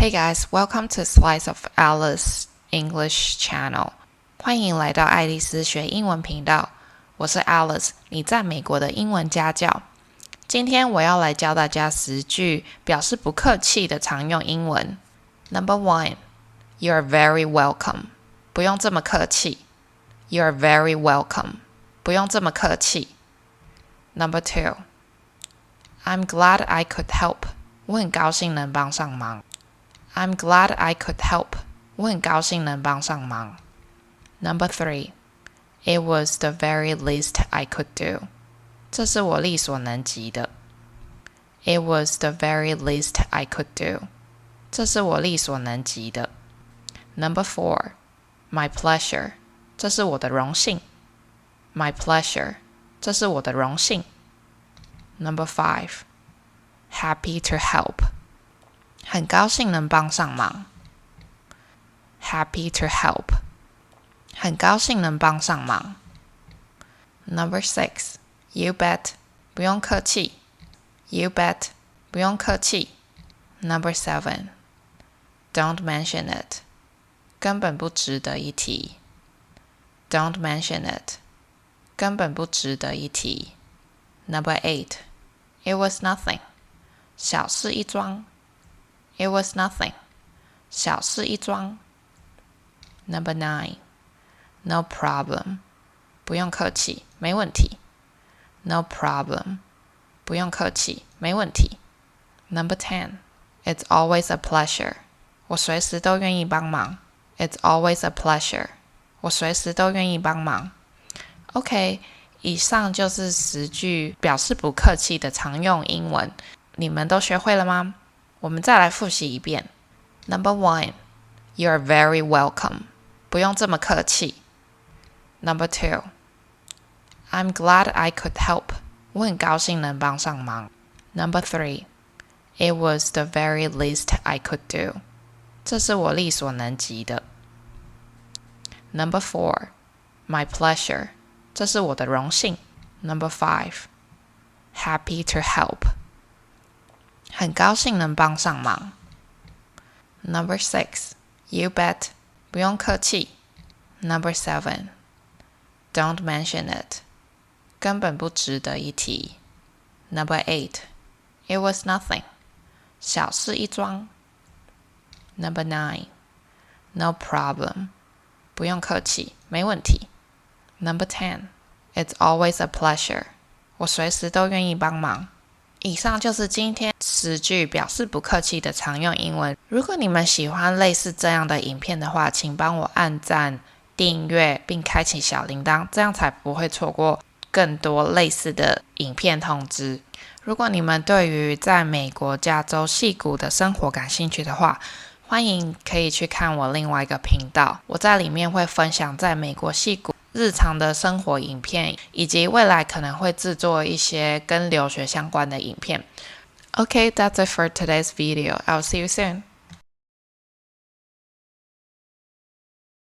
Hey guys, welcome to Slice of Alice English Channel. 欢迎来到爱丽丝学英文频道。我是 Alice， 你在美国的英文家教。今天我要来教大家10句表示不客气的常用英文。Number 1, You're very welcome. 不用这么客气。You're very welcome. 不用这么客气。Number 2, I'm glad I could help. 我很高兴能帮上忙。I'm glad I could help. 我很高兴能帮上忙。Number 3, It was the very least I could do. 这是我力所能及的。It was the very least I could do. 这是我力所能及的。Number 4, My pleasure. 这是我的荣幸。My pleasure. 这是我的荣幸。Number 5, Happy to help. 很高兴能帮上忙。Happy to help. 很高兴能帮上忙。Number 6, You bet. 不用客气。You bet. 不用客气。Number 7, Don't mention it. 根本不值得一提。Don't mention it. 根本不值得一提。Number 8, It was nothing. 小事一桩。It was nothing. 小事一桩。Number 9, No problem. 不用客气，没问题。No problem. 不用客气，没问题。Number 10, It's always a pleasure. 我随时都愿意帮忙。It's always a pleasure. 我随时都愿意帮忙。OK, 以上就是10句表示不客气的常用英文，你们都学会了吗？我们再来复习一遍。Number 1, You're very welcome. 不用这么客气。Number 2, I'm glad I could help. 我很高兴能帮上忙。Number 3, It was the very least I could do. 这是我力所能及的。Number 4, My pleasure. 这是我的荣幸。Number 5, Happy to help. 很高兴能帮上忙。Number 6, You bet. 不用客气。Number 7, Don't mention it. 根本不值得一提。Number 8, It was nothing. 小事一桩。Number 9, No problem. 不用客气，没问题。Number 10, It's always a pleasure. 我随时都愿意帮忙。以上就是今天10句表示不客气的常用英文。如果你们喜欢类似这样的影片的话，请帮我按赞、订阅并开启小铃铛，这样才不会错过更多类似的影片通知。如果你们对于在美国加州矽谷的生活感兴趣的话，欢迎可以去看我另外一个频道，我在里面会分享在美国矽谷日常的生活影片，以及未来可能会制作一些跟留学相关的影片。Okay, that's it for today's video. I'll see you soon.